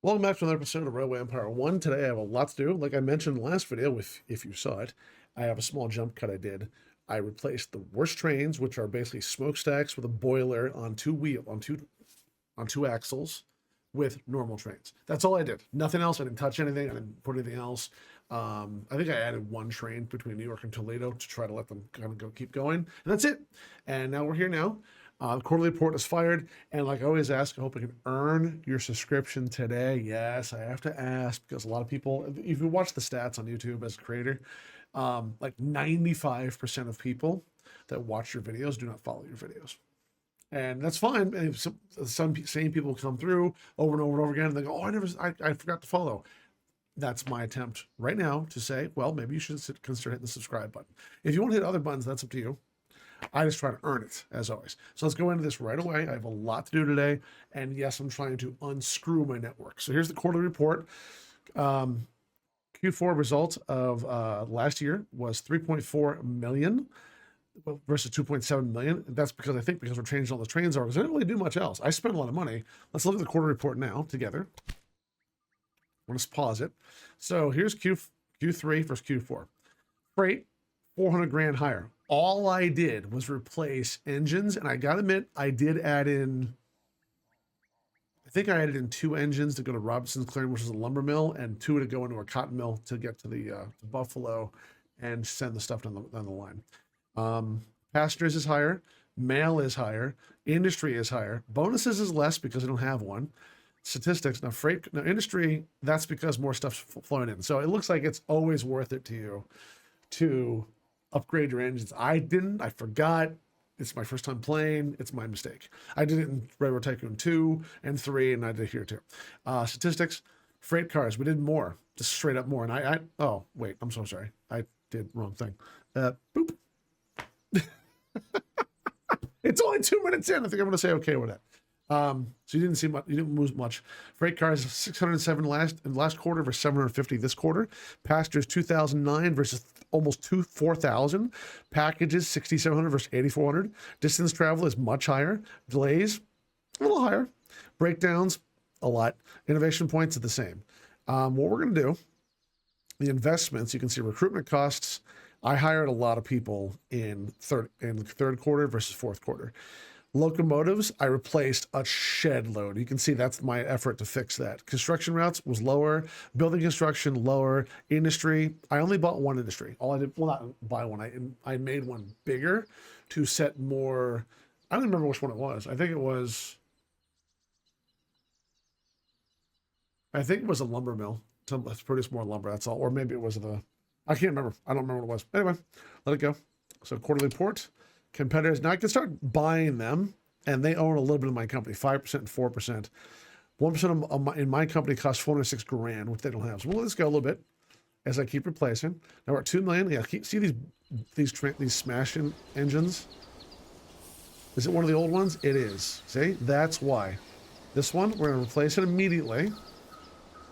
Welcome back to another episode of Railway Empire 1. Today I have a lot to do. Like I mentioned in the last video, if you saw it, I have a small jump cut I did. I replaced the worst trains, which are basically smokestacks with a boiler on two axles with normal trains. That's all I did. Nothing else. I didn't touch anything. I didn't put anything else. I think I added one train between New York and Toledo to try to let them kind of keep going. And that's it. And now we're here now. The quarterly report is fired, and like I always ask, I hope I can earn your subscription today. Yes, I have to ask because a lot of people, if you watch the stats on YouTube as a creator, like 95% of people that watch your videos do not follow your videos. And that's fine. And some same people come through over and over and over again, and they go, "Oh, I forgot to follow." That's my attempt right now to say, well, maybe you should consider hitting the subscribe button. If you want to hit other buttons, that's up to you. I just try to earn it, as always. So let's go into this right away. I have a lot to do today. And yes, I'm trying to unscrew my network. So here's the quarterly report. Q4 result of last year was 3.4 million versus 2.7 million. That's because we're changing all the trains orders. I didn't really do much else. I spent a lot of money. Let's look at the quarterly report now together. I'm going to pause it. So here's Q3 versus Q4. Freight, 400 grand higher. All I did was replace engines, and I gotta admit, I did add in, I think I added in 2 engines to go to Robinson's Clearing, which is a lumber mill, and 2 to go into a cotton mill to get to the Buffalo and send the stuff down the line. Passengers is higher, mail is higher, industry is higher, bonuses is less because I don't have one. Statistics, now industry, that's because more stuff's flowing in. So it looks like it's always worth it to you to upgrade your engines. I forgot. It's my first time playing. It's my mistake. I did it in Railroad Tycoon 2 and 3, and I did it here too. Statistics, freight cars, we did more, just straight up more. And oh, wait, I'm so sorry. I did wrong thing. Boop. It's only 2 minutes in. I think I'm going to say okay with that. So you didn't see much, you didn't lose much. Freight cars 607 last quarter versus 750 this quarter. Passengers 2009 versus almost 4,000. Packages 6,700 versus 8,400. Distance travel is much higher. Delays a little higher. Breakdowns a lot. Innovation points are the same. What we're going to do, the investments, you can see recruitment costs. I hired a lot of people in the third quarter versus fourth quarter. Locomotives, I replaced a shed load. You can see that's my effort to fix that. Construction routes was lower. Building construction, lower. Industry, I only bought one industry. All I did, well, not buy one. I made one bigger to set more. I don't remember which one it was. I think it was a lumber mill to produce more lumber. That's all. Or maybe it was I can't remember. I don't remember what it was. Anyway, let it go. So quarterly report. Competitors, now I can start buying them, and they own a little bit of my company, 5% and 4%. 1% in my company costs 406 grand, which they don't have. So we'll let this go a little bit as I keep replacing. Now we're at 2 million. Yeah, see these smashing engines? Is it one of the old ones? It is. See, that's why. This one, we're going to replace it immediately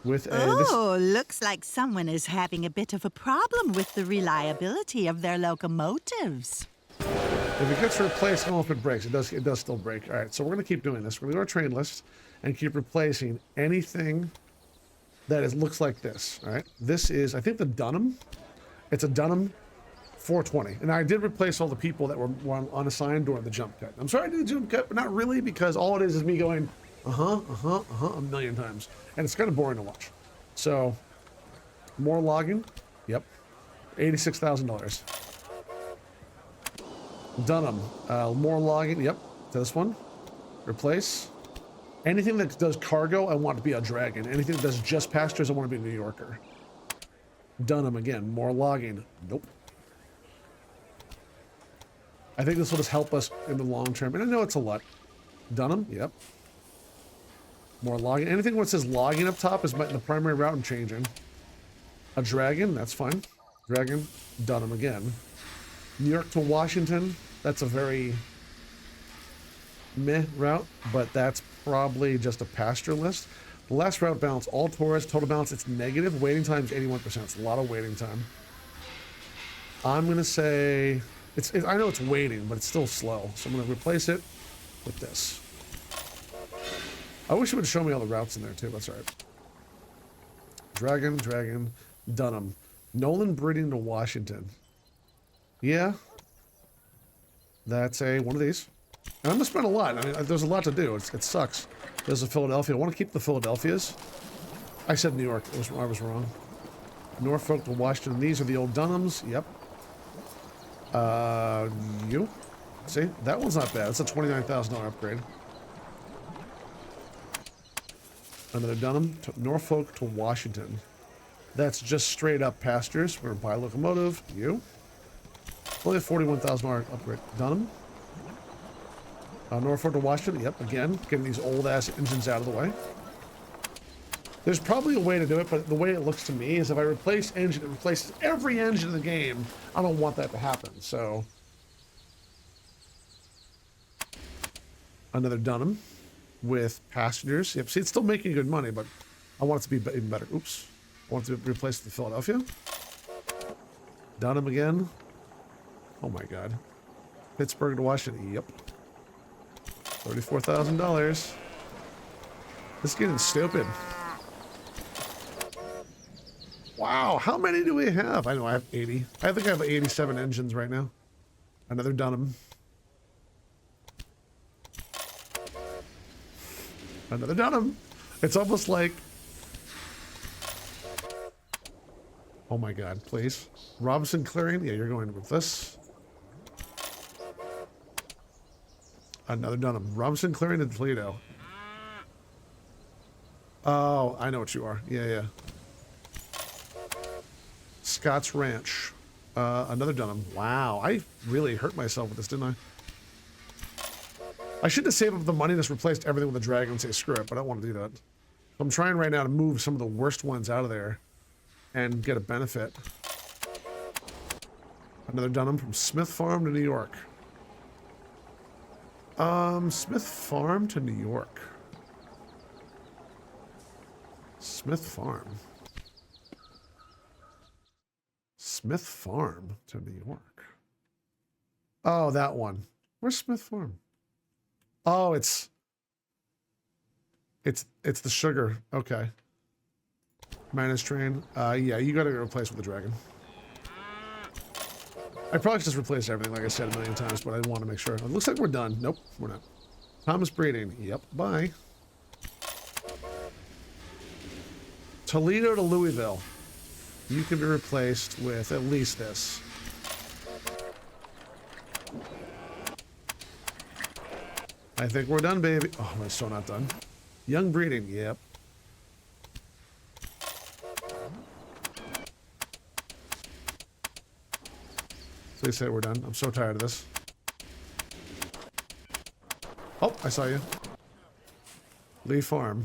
with a... looks like someone is having a bit of a problem with the reliability of their locomotives. If it gets replaced, I don't know if it breaks. It does still break. All right, so we're going to keep doing this. We're going to go to our train list and keep replacing anything that looks like this. All right, this is, I think, the Dunham. It's a Dunham 420. And I did replace all the people that were unassigned during the jump cut. I'm sorry I did the jump cut, but not really, because all it is me going, a million times. And it's kind of boring to watch. So, more logging. Yep. $86,000. Dunham, more logging. Yep, this one. Replace. Anything that does cargo, I want to be a Dragon. Anything that does just passengers, I want to be a New Yorker. Dunham again, more logging. Nope. I think this will just help us in the long term, and I know it's a lot. Dunham, yep. More logging. Anything where it says logging up top is the primary route I'm changing. A Dragon, that's fine. Dragon, Dunham again. New York to Washington, that's a very meh route, but that's probably just a passenger list. The last route balance, all chores, total balance, it's negative. Waiting time is 81%. It's a lot of waiting time. I'm going to say, I know it's waiting, but it's still slow. So I'm going to replace it with this. I wish it would show me all the routes in there too. That's all right. Dragon, Dragon, Dunham. Nolan breeding to Washington. Yeah. That's one of these. And I'm going to spend a lot. I mean, there's a lot to do. It sucks. There's a Philadelphia. I want to keep the Philadelphias. I said New York. I was wrong. Norfolk to Washington. These are the old Dunhams. Yep. You. See? That one's not bad. It's a $29,000 upgrade. Another Dunham. Norfolk to Washington. That's just straight up pastures. We're going to buy a locomotive. You. Only a $41,000 upgrade. Dunham. Norfolk to Washington. Yep, again, getting these old-ass engines out of the way. There's probably a way to do it, but the way it looks to me is if I replace engine, it replaces every engine in the game. I don't want that to happen, so... Another Dunham with passengers. Yep, see, it's still making good money, but I want it to be even better. Oops. I want it to replace the Philadelphia. Dunham again. Oh my god. Pittsburgh to Washington. Yep. $34,000. This is getting stupid. Wow, how many do we have? I know I have 80. I think I have 87 engines right now. Another Dunham. Another Dunham. It's almost like... Oh my god, please. Robinson clearing? Yeah, you're going with this. Another Dunham. Robinson clearing in Toledo. Oh, I know what you are. Yeah, yeah. Scott's Ranch. Another Dunham. Wow, I really hurt myself with this, didn't I should have saved up the money and just replaced everything with a dragon and say screw it, but I don't want to do that. I'm trying right now to move some of the worst ones out of there and get a benefit. Another Dunham from Smith Farm to New York. Smith Farm to New York. Smith Farm. Smith Farm to New York. Oh, that one. Where's Smith Farm? Oh, it's the sugar. Okay. Managed train. Yeah, you gotta get replaced with the dragon. I probably should just replace everything, like I said a million times, but I want to make sure. It looks like we're done. Nope, we're not. Thomas breeding. Yep, bye. Toledo to Louisville. You can be replaced with at least this. I think we're done, baby. Oh, we're still not done. Young breeding. Yep. They say we're done. I'm so tired of this. Oh, I saw you. Lee Farm.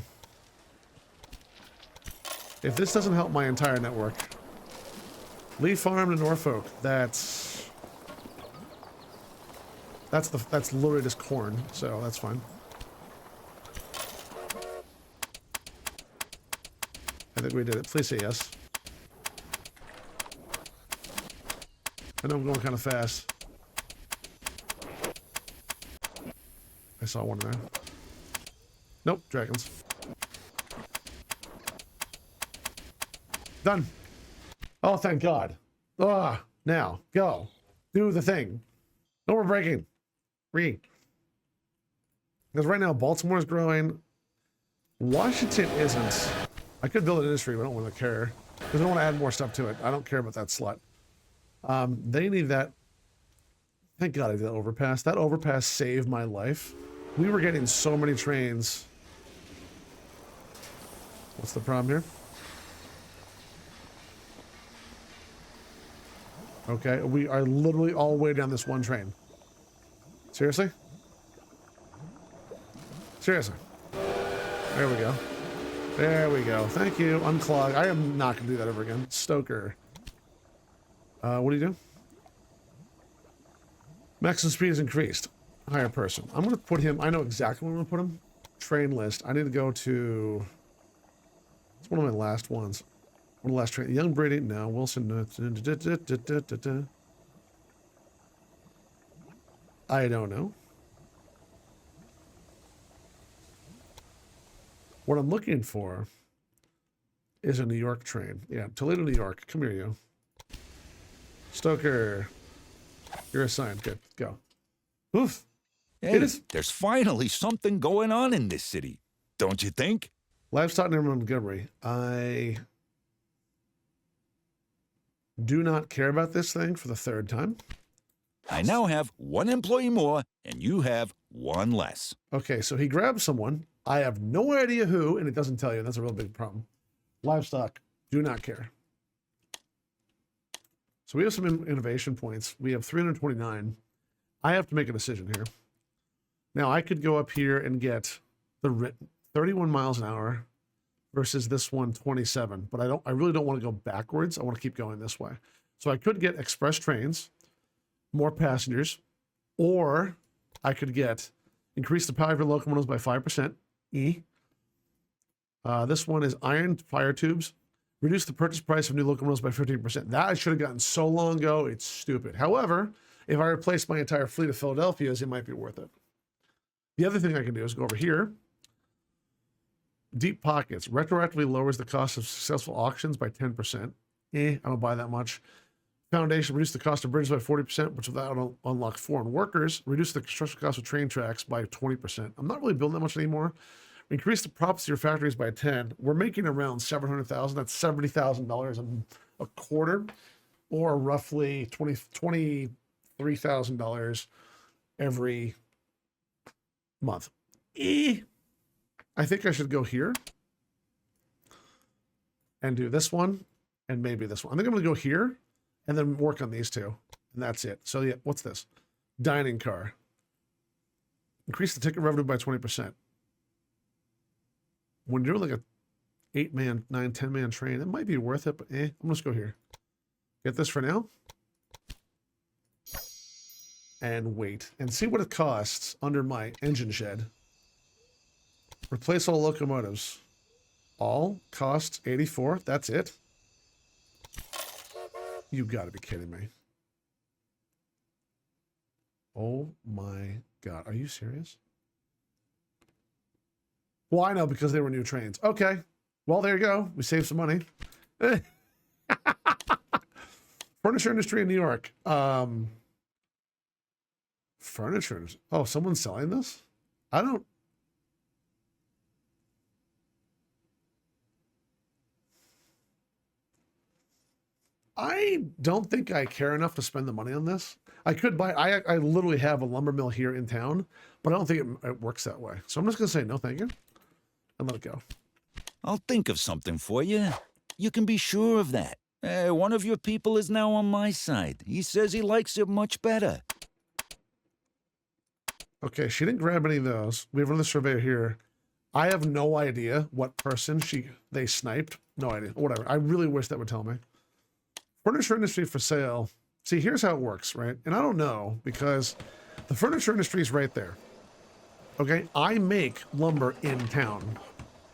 If this doesn't help my entire network. Lee Farm to Norfolk. That's literally just corn, so that's fine. I think we did it. Please say yes. I know I'm going kind of fast. I saw one there. Nope, dragons. Done. Oh, thank God. Ah, now, go. Do the thing. No more breaking. Because right now, Baltimore's growing. Washington isn't. I could build an industry, but I don't want to care. Because I don't want to add more stuff to it. I don't care about that slut. They need that. Thank God I did that overpass. That overpass saved my life. We were getting so many trains. What's the problem here? Okay, we are literally all the way down this one train. Seriously? Seriously. There we go. There we go. Thank you. Unclog. I am not going to do that ever again. Stoker. What do you do? Maximum speed is increased. Higher person. I'm going to put him... I know exactly where I'm going to put him. Train list. I need to go to... It's one of my last ones. One of the last train. Young Brady. No. Wilson. I don't know. What I'm looking for is a New York train. Yeah, Toledo, New York. Come here, you. Stoker, you're assigned. Good, go. Oof. Hey, there's finally something going on in this city, don't you think? Livestock near Montgomery. I do not care about this thing for the third time. I now have one employee more, and you have one less. Okay, so he grabs someone. I have no idea who, and it doesn't tell you. That's a real big problem. Livestock, do not care. So we have some innovation points. We have 329. I have to make a decision here. Now, I could go up here and get the 31 miles an hour versus this one 27, but I really don't want to go backwards. I want to keep going this way. So I could get express trains, more passengers, or I could get increase the power of your locomotives by 5%. E. This one is iron fire tubes. Reduce the purchase price of new locomotives by 15%. That I should have gotten so long ago. It's stupid. However, if I replace my entire fleet of Philadelphias, it might be worth it. The other thing I can do is go over here. Deep pockets. Retroactively lowers the cost of successful auctions by 10%. I don't buy that much. Foundation, reduce the cost of bridges by 40%, which without unlock foreign workers. Reduce the construction cost of train tracks by 20%. I'm not really building that much anymore. Increase the profits of your factories by 10. We're making around $700,000. That's $70,000 a quarter, or roughly $23,000 every month. I think I should go here and do this one and maybe this one. I think I'm going to go here and then work on these two, and that's it. So yeah, what's this? Dining car. Increase the ticket revenue by 20%. When you're like a 8-man, 9, 10-man train, it might be worth it, but I'm going to just go here. Get this for now. And wait. And see what it costs under my engine shed. Replace all locomotives. All costs 84. That's it. You got to be kidding me. Oh my God. Are you serious? Well, I know, because they were new trains. Okay. Well, there you go. We saved some money. Furniture industry in New York. Furniture. Oh, someone's selling this? I don't think I care enough to spend the money on this. I could buy, I literally have a lumber mill here in town, but I don't think it works that way. So I'm just going to say no, thank you, and let it go. I'll think of something for you. You can be sure of that. One of your people is now on my side. He says he likes it much better. Okay, she didn't grab any of those. We have another surveyor here. I have no idea what person they sniped. No idea. Whatever. I really wish that would tell me. Furniture industry for sale. See, here's how it works, right? And I don't know, because the furniture industry is right there. Okay, I make lumber in town.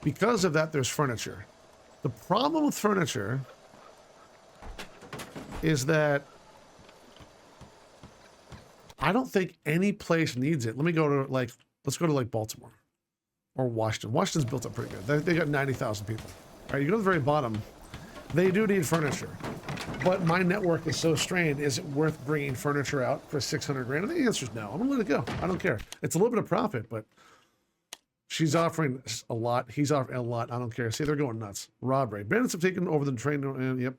Because of that, there's furniture. The problem with furniture is that I don't think any place needs it. Let me go to let's go to Baltimore or Washington. Washington's built up pretty good. They got 90,000 people. All right, you go to the very bottom. They do need furniture, but my network is so strained. Is it worth bringing furniture out for 600 grand? And the answer is no. I'm gonna let it go. I don't care. It's a little bit of profit, but she's offering a lot. He's offering a lot. I don't care. See, they're going nuts. Robbery. Bandits have taken over the train. Yep.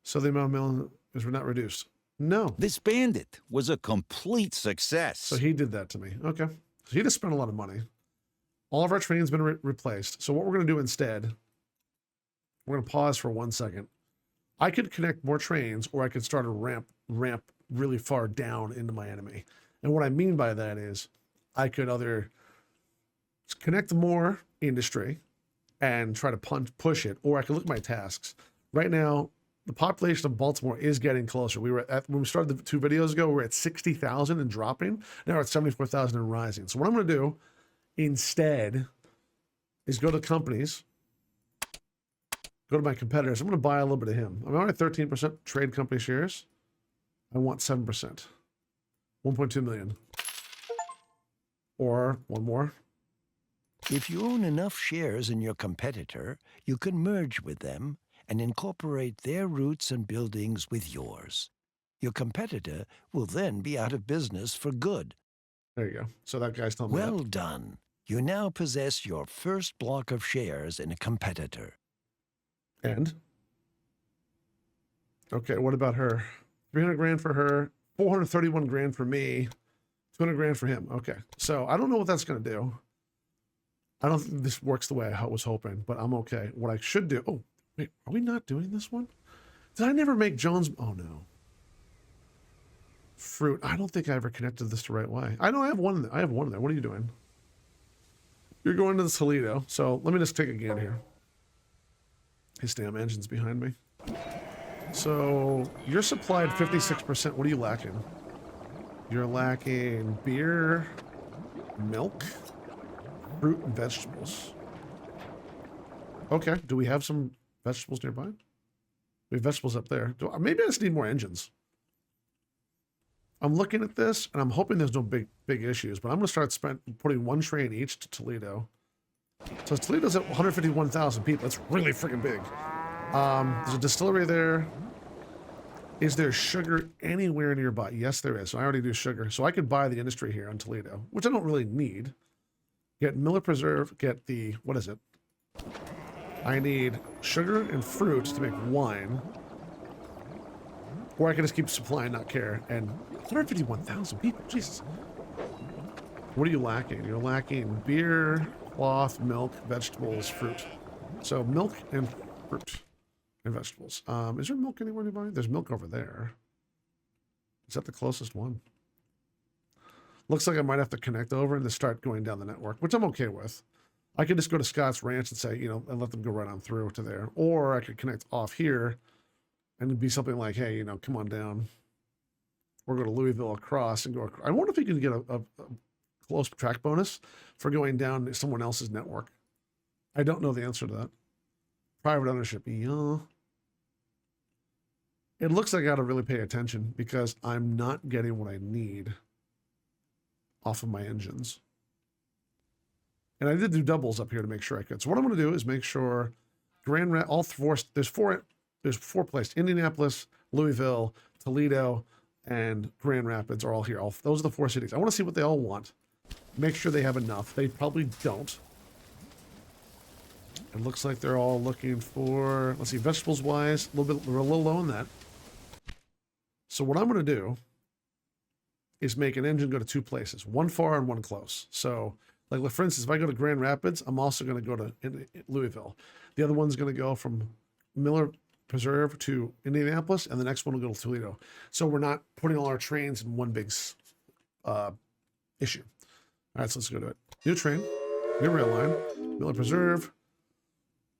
So the amount of mail is not reduced. No. This bandit was a complete success. So he did that to me. Okay. So he just spent a lot of money. All of our trains been replaced. So what we're going to do instead, we're going to pause for 1 second. I could connect more trains, or I could start a ramp really far down into my enemy. And what I mean by that is I could either connect more industry and try to push it, or I could look at my tasks. Right now, the population of Baltimore is getting closer. We were when we started the 2 videos ago, we were at 60,000 and dropping. Now we're at 74,000 and rising. So what I'm going to do instead is go to companies, go to my competitors. I'm going to buy a little bit of him. I'm already at 13% trade company shares. I want 7%. 1.2 million. Or one more. If you own enough shares in your competitor, you can merge with them and incorporate their routes and buildings with yours. Your competitor will then be out of business for good. There you go. So that guy's telling me Well done. You now possess your first block of shares in a competitor. that. And okay, what about her? 300 grand for her, 431 grand for me, 200 grand for him. Okay, so I don't know what that's going to do. I don't think this works the way I was hoping, but I'm okay. What I should do, oh, wait, are we not doing this one? Did I never make Jones? Oh, no. Fruit. I don't think I ever connected this the right way. I know I have one there. I have one there. What are you doing? You're going to the Toledo. So let me just take a gander here. His damn engine's behind me. So you're supplied 56%. What are you lacking? You're lacking beer, milk, fruit, and vegetables. Okay. Do we have some vegetables nearby? We have vegetables up there. Maybe I just need more engines. I'm looking at this, and I'm hoping there's no big issues, but I'm going to start putting one train each to Toledo. So Toledo's at 151,000 people. That's really freaking big. There's a distillery there. Is there sugar anywhere nearby? Yes, there is. So I already do sugar. So I could buy the industry here on Toledo, which I don't really need. Get Miller Preserve, get the, what is it? I need sugar and fruit to make wine. Or I can just keep supplying, not care. And 151,000 people, Jesus. What are you lacking? You're lacking beer, cloth, milk, vegetables, fruit. So milk and fruit and vegetables. Is there milk anywhere nearby? There's milk over there. Is that the closest one? Looks like I might have to connect over and just start going down the network, which I'm okay with. I could just go to Scott's Ranch and say, you know, and let them go right on through to there. Or I could connect off here and it'd be something like, hey, you know, come on down. Or go to Louisville across and go across. I wonder if you can get a close track bonus for going down someone else's network. I don't know the answer to that. Private ownership, yeah. It looks like I got to really pay attention because I'm not getting what I need off of my engines. And I did do doubles up here to make sure I could. So what I'm going to do is make sure all four, there's four places. Indianapolis, Louisville, Toledo, and Grand Rapids are all here. Those are the four cities. I want to see what they all want. Make sure they have enough. They probably don't. It looks like they're all looking for, let's see, vegetables wise, we're a little low on that. So what I'm going to do is make an engine go to two places, one far and one close. So like, for instance, if I go to Grand Rapids, I'm also going to go to Louisville. The other one's going to go from Miller Preserve to Indianapolis, and the next one will go to Toledo. So we're not putting all our trains in one big issue. All right, so let's go to it. New train, new rail line, Miller Preserve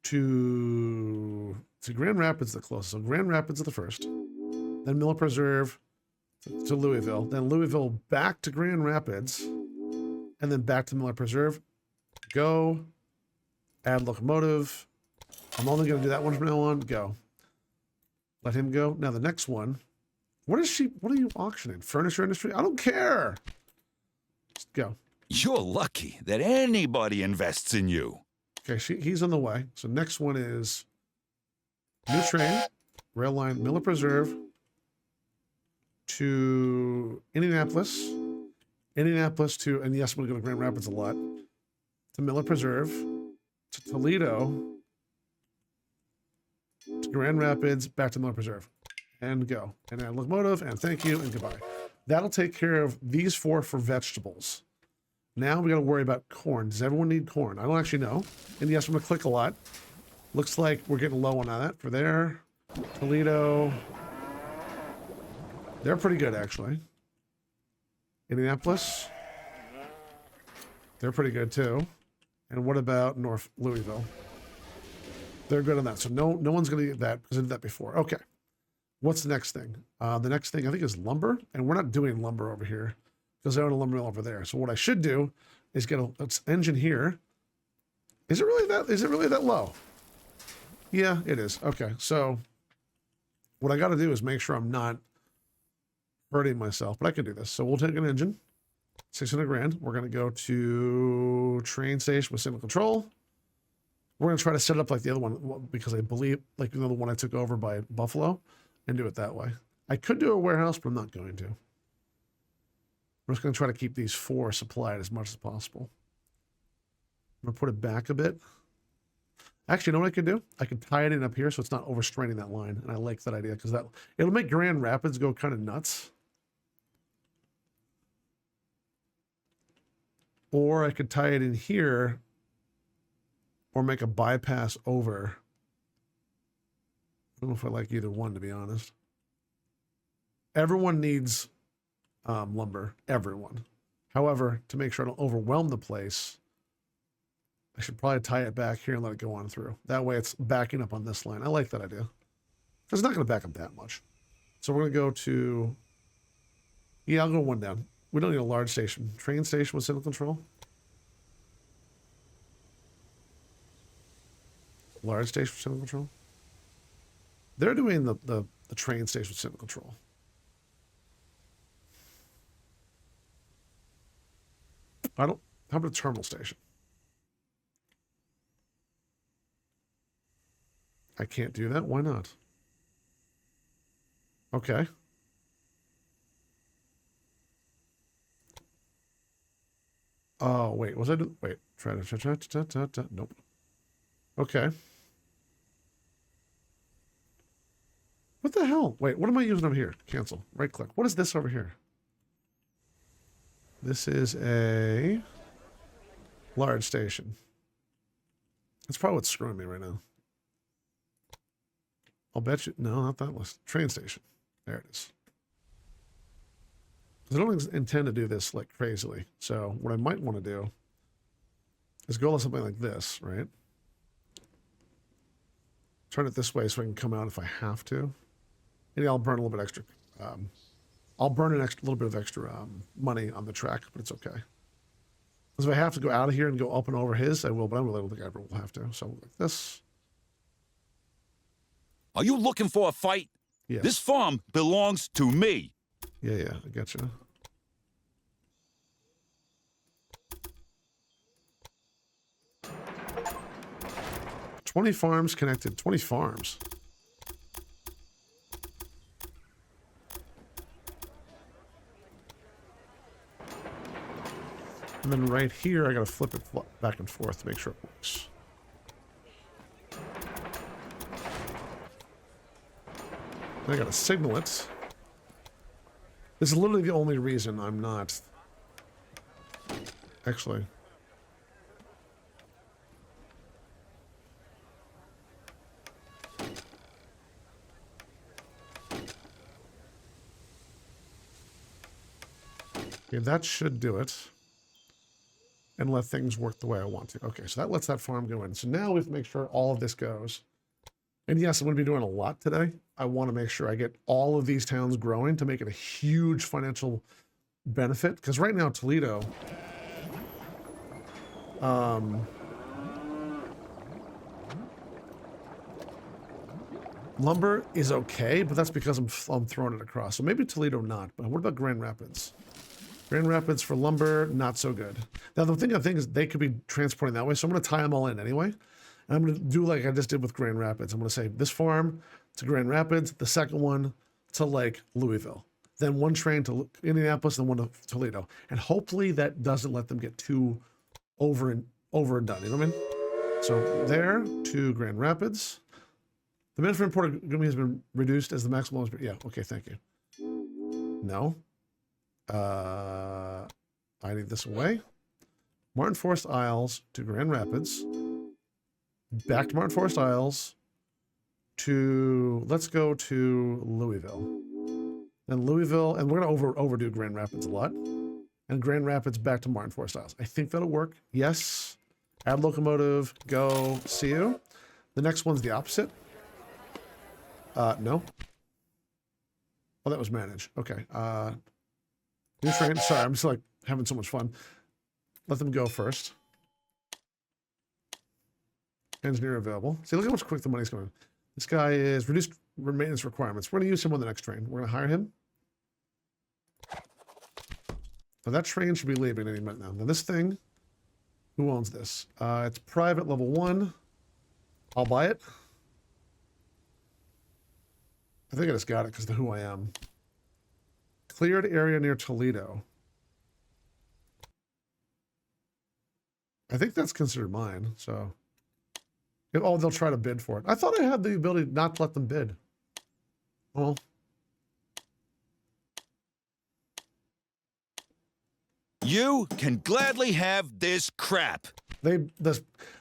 to Grand Rapids, the closest. So Grand Rapids is the first, then Miller Preserve to Louisville, then Louisville back to Grand Rapids, and then back to Miller Preserve. Go, add locomotive. I'm only going to do that one from now on. Go. Let him go. Now the next one. What are you auctioning? Furniture industry? I don't care. Just go. You're lucky that anybody invests in you. Okay, he's on the way. So next one is new train, rail line, Miller Preserve to Indianapolis. Indianapolis to, and yes, I'm going to go to Grand Rapids a lot, to Miller Preserve, to Toledo, to Grand Rapids, back to Miller Preserve, and go. And add locomotive, and thank you, and goodbye. That'll take care of these four for vegetables. Now we got to worry about corn. Does everyone need corn? I don't actually know. And yes, I'm going to click a lot. Looks like we're getting low on that for there. Toledo. They're pretty good, actually. Indianapolis. They're pretty good, too. And what about North Louisville? They're good on that. So no one's going to get that because I did that before. Okay. What's the next thing? The next thing I think is lumber. And we're not doing lumber over here because I own a lumber mill over there. So what I should do is get an engine here. Is it really that low? Yeah, it is. Okay. So what I got to do is make sure I'm not hurting myself, but I can do this. So we'll take an engine. 600 grand. We're going to go to train station with single control. We're going to try to set it up like the other one because I believe, like the other one I took over by Buffalo, and do it that way. I could do a warehouse, but I'm not going to. I'm just going to try to keep these 4 supplied as much as possible. I'm going to put it back a bit. Actually, you know what I could do? I could tie it in up here so it's not overstraining that line. And I like that idea because it'll make Grand Rapids go kind of nuts. Or I could tie it in here or make a bypass over. I don't know if I like either one, to be honest. Everyone needs lumber. Everyone. However, to make sure I don't overwhelm the place, I should probably tie it back here and let it go on through. That way it's backing up on this line. I like that idea. It's not going to back up that much. So we're going to go to... Yeah, I'll go one down. We don't need a large station. Train station with single control. Large station with single control. They're doing the train station with single control. How about a terminal station? I can't do that. Why not? Okay. Oh, wait. Was I doing... Wait. Nope. Okay. What the hell? Wait, what am I using over here? Cancel. Right click. What is this over here? This is a large station. That's probably what's screwing me right now. I'll bet you... No, not that list. Train station. There it is. I don't intend to do this like crazily. So what I might want to do is go with something like this, right? Turn it this way so I can come out if I have to. Maybe I'll burn a little bit extra. I'll burn a little bit of extra money on the track, but it's okay. Because if I have to go out of here and go up and over his, I will, but I really don't think I ever will have to. So like this. Are you looking for a fight? Yeah. This farm belongs to me. Yeah, I got you. $20 farms connected. 20 farms. And then right here, I got to flip it back and forth to make sure it works. Then I got to signal it. This is literally the only reason I'm not... Actually... Okay, that should do it. And let things work the way I want to. Okay, so that lets that farm go in. So now we have to make sure all of this goes. And yes, I'm going to be doing a lot today. I want to make sure I get all of these towns growing to make it a huge financial benefit. Because right now, Toledo... lumber is okay, but that's because I'm throwing it across. So maybe Toledo not. But what about Grand Rapids? Grand Rapids for lumber, not so good. Now, the thing I think is they could be transporting that way, so I'm going to tie them all in anyway. And I'm going to do like I just did with Grand Rapids. I'm going to say this farm to Grand Rapids, the second one to like Louisville, then one train to Indianapolis, and one to Toledo. And hopefully that doesn't let them get too over and done. You know what I mean? So there to Grand Rapids. The minute for imported gummy has been reduced as the maximum. Yeah, okay, thank you. No. I need this away. Martin Forest Isles to Grand Rapids. Back to Martin Forest Isles to, let's go to Louisville. Then Louisville, and we're going to overdo Grand Rapids a lot. And Grand Rapids back to Martin Forest Isles. I think that'll work. Yes. Add locomotive, go, see you. The next one's the opposite. No. Oh, that was manage. Okay. New train. Sorry, I'm just like having so much fun. Let them go first. Engineer available. See, look how much quick the money's going. This guy is reduced maintenance requirements. We're going to use him on the next train. We're going to hire him. So that train should be leaving any minute now. Now this thing, who owns this? It's private level 1. I'll buy it. I think I just got it because of who I am. Cleared area near Toledo. I think that's considered mine, so. Oh, they'll try to bid for it. I thought I had the ability not to let them bid. Well. You can gladly have this crap.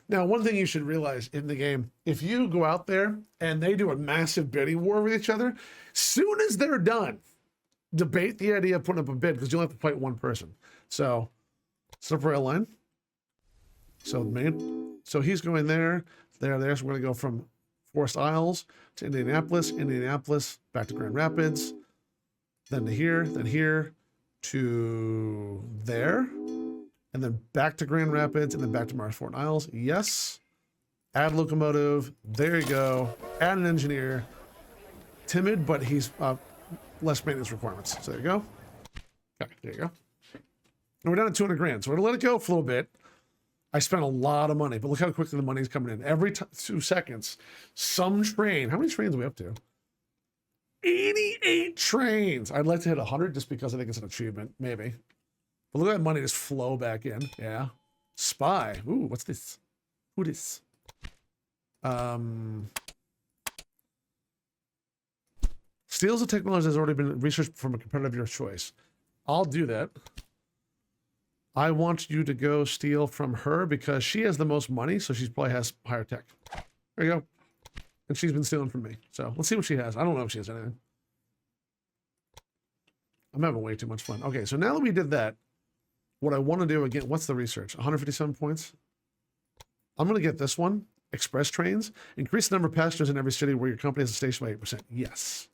Now, one thing you should realize in the game, if you go out there and they do a massive bidding war with each other, soon as they're done, debate the idea of putting up a bid because you'll have to fight one person. So, set up rail line. So he's going there. So we're going to go from Forest Isles to Indianapolis, back to Grand Rapids, then to here to there, and then back to Grand Rapids, and then back to Marshford Isles. Yes. Add locomotive. There you go. Add an engineer. Timid, but he's less maintenance requirements. So there you go. Okay, there you go. And we're down at 200 grand. So we're going to let it go for a little bit. I spent a lot of money, but look how quickly the money's coming in. Every 2 seconds, some train. How many trains are we up to? 88 trains. I'd like to hit 100 just because I think it's an achievement, maybe. But look at that money just flow back in. Yeah. Spy. Ooh, what's this? Who this? Steals of technology has already been researched from a competitor of your choice. I'll do that. I want you to go steal from her because she has the most money, so she probably has higher tech. There you go. And she's been stealing from me. So let's see what she has. I don't know if she has anything. I'm having way too much fun. Okay, so now that we did that, what I want to do again, what's the research? 157 points. I'm going to get this one. Express trains. Increase the number of passengers in every city where your company has a station by 8%. Yes.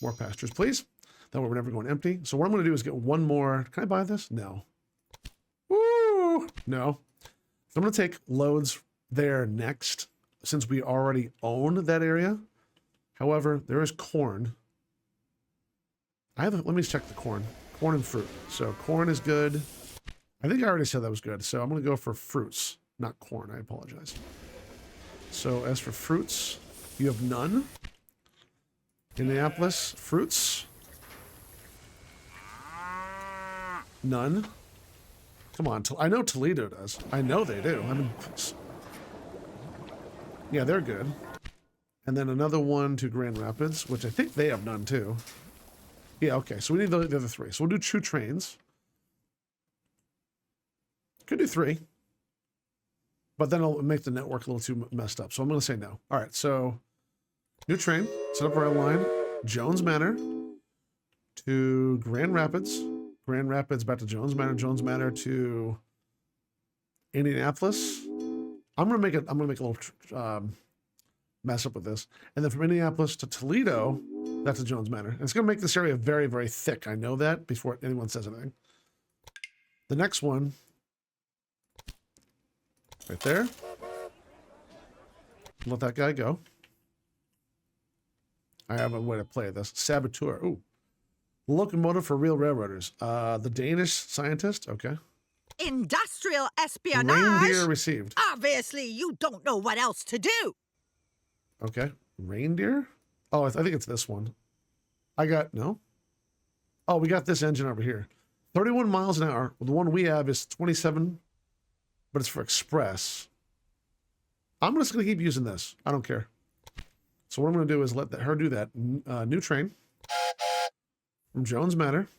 More passengers, please. That way we're never going empty. So what I'm going to do is get one more. Can I buy this? No. Woo! No. So I'm going to take loads there next, since we already own that area. However, there is corn. Let me check the corn. Corn and fruit. So corn is good. I think I already said that was good. So I'm going to go for fruits, not corn. I apologize. So as for fruits, you have none. Indianapolis, fruits. None. Come on. I know Toledo does. I know they do. I mean, yeah, they're good. And then another one to Grand Rapids, which I think they have none too. Yeah, okay. So we need the other 3. So we'll do 2 trains. Could do 3. But then it'll make the network a little too messed up. So I'm going to say no. All right, so new train. Set up rail line. Jones Manor to Grand Rapids. Grand Rapids back to Jones Manor to Indianapolis. I'm gonna make a little mess up with this, and then from Indianapolis to Toledo, that's a Jones Manor. And it's gonna make this area very, very thick. I know that before anyone says anything. The next one, right there. Let that guy go. I have a way to play this. Saboteur. Ooh. Locomotive for real railroaders. The Danish scientist. Okay. Industrial espionage? Reindeer received. Obviously, you don't know what else to do. Okay. Reindeer? Oh, I think it's this one. No. Oh, we got this engine over here. 31 miles an hour. Well, the one we have is 27, but it's for express. I'm just going to keep using this. I don't care. So what I'm going to do is let her do that. New train. From Jones Manor,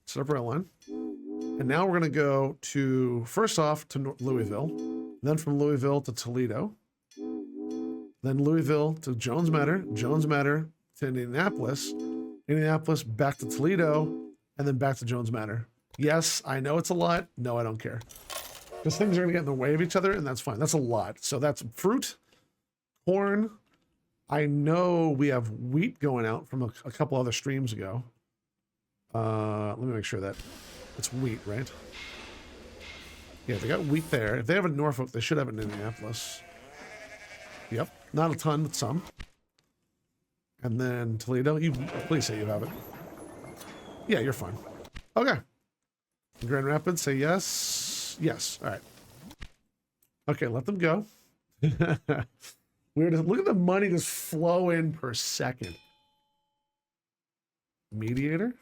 set up rail line. And now we're going to go to, first off, to Louisville. Then from Louisville to Toledo. Then Louisville to Jones Manor to Indianapolis. Indianapolis back to Toledo. And then back to Jones Manor. Yes, I know it's a lot. No, I don't care. Because things are going to get in the way of each other, and that's fine. That's a lot. So that's fruit, corn. I know we have wheat going out from a couple other streams ago. Let me make sure that it's wheat, right? Yeah, they got wheat there. If they have it in Norfolk, they should have it in Indianapolis. Yep. Not a ton, but some. And then Toledo. Please say you have it. Yeah, you're fine. Okay. Grand Rapids, say yes. Yes. All right. Okay, let them go. Weird. Look at the money just flow in per second. Mediator.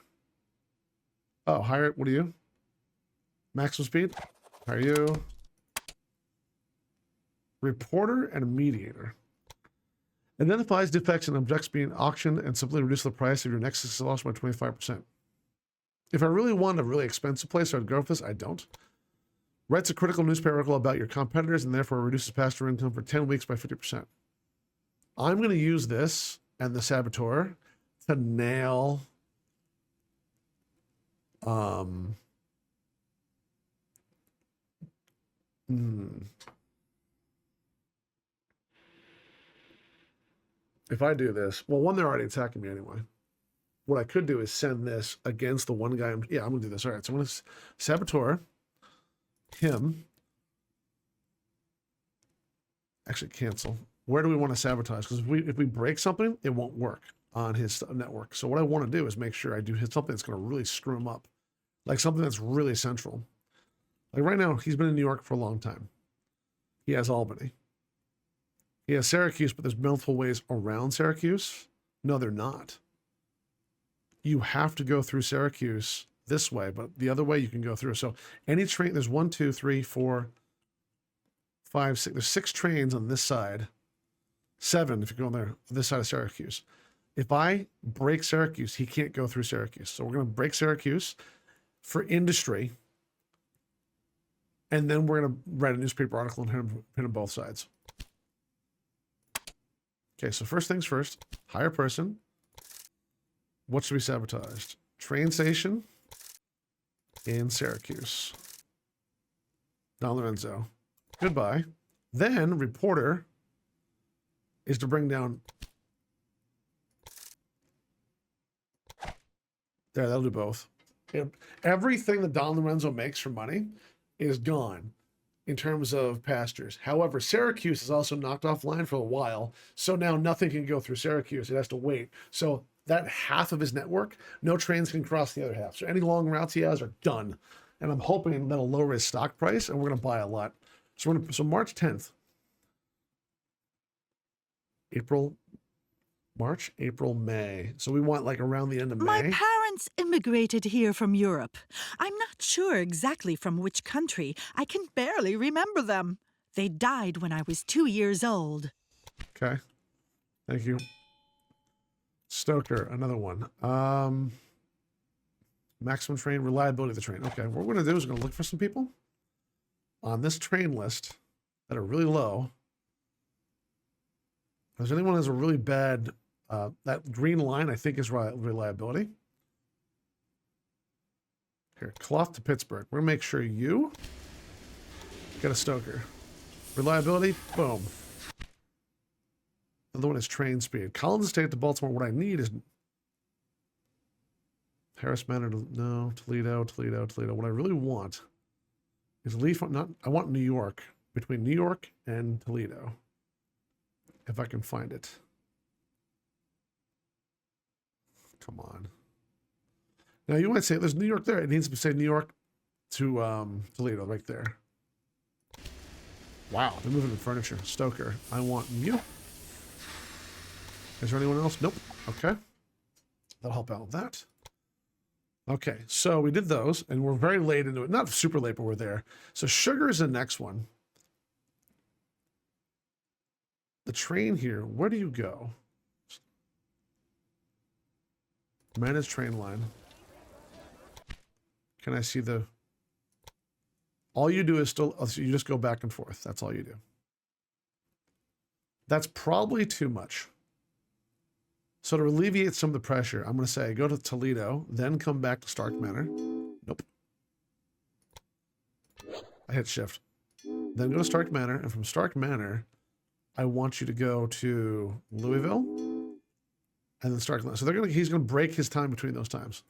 Oh, hire. What are you? Maximum speed. Hire you. Reporter and a mediator. Identifies defects and objects being auctioned and simply reduce the price of your Nexus loss by 25%. If I really want a really expensive place, I'd go with this. I don't. Writes a critical newspaper article about your competitors and therefore reduces pass-through income for 10 weeks by 50%. I'm going to use this and the Saboteur to nail if I do this, well, one, they're already attacking me anyway. What I could do is send this against the one guy. I'm going to do this. All right, so I'm going to Saboteur him. Actually, cancel. Where do we want to sabotage? Because if we break something, it won't work on his network. So what I want to do is make sure I do something that's going to really screw him up. Like something that's really central. Like right now, he's been in New York for a long time. He has Albany. He has Syracuse, but there's multiple ways around Syracuse. No, they're not. You have to go through Syracuse this way, but the other way you can go through. So any train, there's 1, 2, 3, 4, 5, 6. There's 6 trains on this side. 7 if you go on there, this side of Syracuse. If I break Syracuse, he can't go through Syracuse. So we're going to break Syracuse for industry. And then we're going to write a newspaper article and hit him both sides. Okay, so first things first, hire person. What should be sabotaged? Train station in Syracuse. Don Lorenzo. Goodbye. Then reporter is to bring down. There, that'll do both. Everything that Don Lorenzo makes for money is gone in terms of pastures. However, Syracuse is also knocked offline for a while, so now nothing can go through Syracuse. It has to wait. So that half of his network, no trains can cross the other half. So any long routes he has are done. And I'm hoping that'll lower his stock price, and we're going to buy a lot. So March 10th. March, April, May. So we want like around the end of May. My parents immigrated here from Europe. I'm not sure exactly from which country. I can barely remember them. They died when I was 2 years old. Okay. Thank you. Stoker, another one. Maximum train, reliability of the train. Okay, what we're going to do is we're going to look for some people on this train list that are really low. If there's anyone who has a really bad, that green line, I think, is reliability. Here, Cloth to Pittsburgh. We're going to make sure you get a Stoker. Reliability, boom. Another one is train speed. Collins State to Baltimore. What I need is Harris Manor. No, Toledo. What I really want is Leaf. I want New York, between New York and Toledo, if I can find it. Come on. Now you might say there's New York there. It needs to say New York to Toledo right there. Wow, they're moving the furniture. Stoker, I want you. Is there anyone else? Nope. Okay. That'll help out with that. Okay, so we did those, and we're very late into it. Not super late, but we're there. So sugar is the next one. The train here, where do you go? Manage train line. Can I see the... All you do is you just go back and forth. That's all you do. That's probably too much. So to alleviate some of the pressure, I'm going to say go to Toledo, then come back to Stark Manor. Nope. I hit shift. Then go to Stark Manor, and from Stark Manor, I want you to go to Louisville, and then Stark. So he's going to break his time between those times.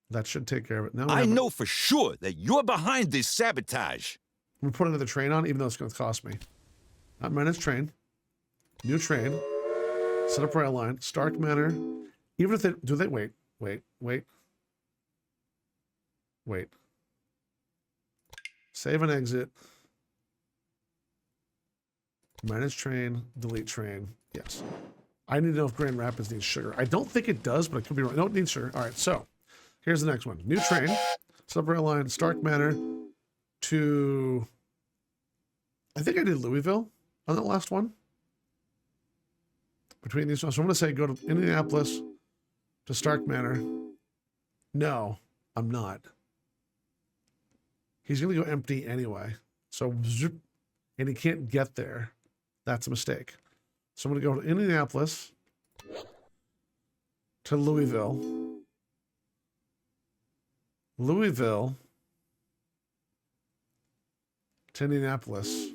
That should take care of it. Now I know for sure that you're behind this sabotage. I'm going to put another train on, even though it's going to cost me. Not managed train. New train. Set up rail line. Stark Manor. Even if they... Wait. Wait. Save and exit. Manage train, delete train. Yes. I need to know if Grand Rapids needs sugar. I don't think it does, but I could be wrong. No, it needs sugar. All right, so here's the next one. New train, subrail line, Stark Manor to, I think I did Louisville on that last one. Between these ones. So I'm going to say go to Indianapolis to Stark Manor. No, I'm not. He's going to go empty anyway. So, zip, and he can't get there. That's a mistake. So I'm going to go to Indianapolis to Louisville. Louisville to Indianapolis.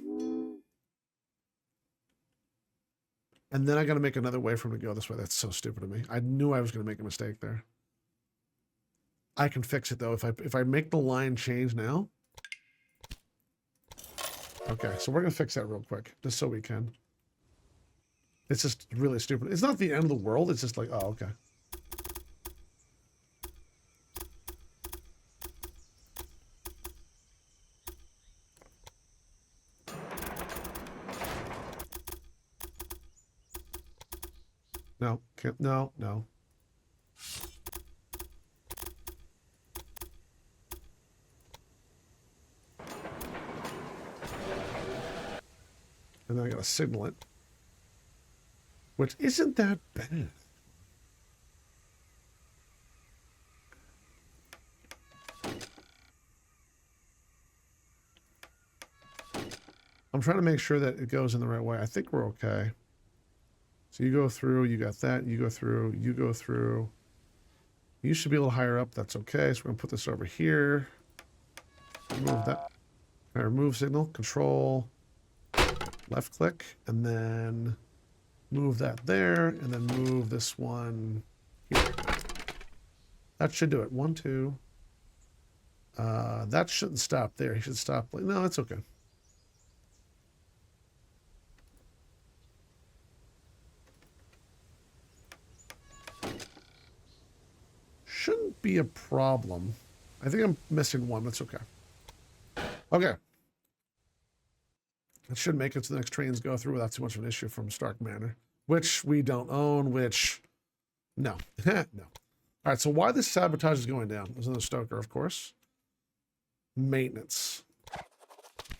And then I got to make another way for him to go this way. That's so stupid of me. I knew I was going to make a mistake there. I can fix it though. If I make the line change now. Okay, so we're going to fix that real quick, just so we can. It's just really stupid. It's not the end of the world. It's just like, oh, okay. No, can't, no. And then I gotta signal it, which isn't that bad. I'm trying to make sure that it goes in the right way. I think we're okay. So you go through, you got that, you go through, you go through. You should be a little higher up. That's okay. So we're gonna put this over here. Remove that. Remove signal, control, left click, and then move that there, and then move this one here. That should do it. 1, 2. That shouldn't stop there. He should stop. No, that's okay. Shouldn't be a problem. I think I'm missing one. That's okay. Okay. It should make it so the next trains go through without too much of an issue from Stark Manor, which we don't own, which, no. No. All right, so why this sabotage is going down? There's another stoker, of course. Maintenance.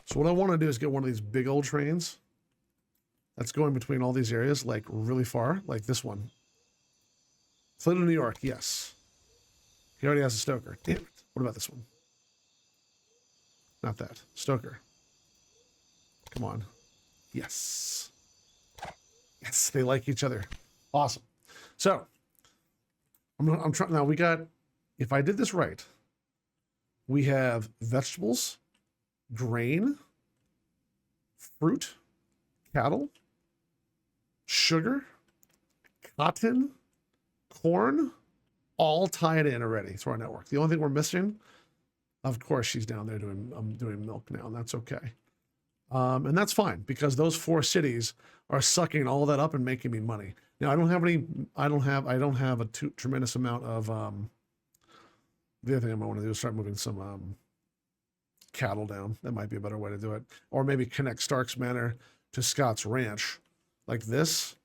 So what I want to do is get one of these big old trains that's going between all these areas, like really far, like this one. Toledo, New York, yes. He already has a stoker. Damn it. What about this one? Not that. Stoker. Come on. Yes. Yes, they like each other. Awesome. So, I'm trying now. We got, if I did this right, we have vegetables, grain, fruit, cattle, sugar, cotton, corn, all tied in already to our network. The only thing we're missing, of course, she's down there doing milk now, and that's okay. And that's fine because those 4 cities are sucking all that up and making me money. Now I don't have a tremendous amount of, the other thing I might want to do is start moving some, cattle down. That might be a better way to do it. Or maybe connect Stark's Manor to Scott's Ranch like this,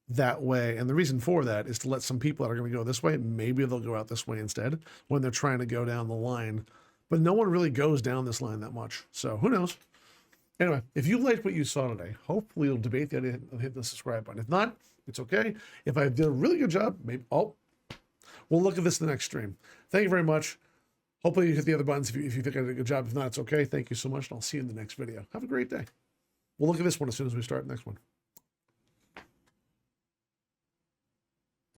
that way. And the reason for that is to let some people that are going to go this way, maybe they'll go out this way instead when they're trying to go down the line. But no one really goes down this line that much. So who knows? Anyway, if you liked what you saw today, hopefully you'll debate the idea of hitting the subscribe button. If not, it's okay. If I did a really good job, maybe, we'll look at this in the next stream. Thank you very much. Hopefully you hit the other buttons if you think I did a good job. If not, it's okay. Thank you so much, and I'll see you in the next video. Have a great day. We'll look at this one as soon as we start the next one.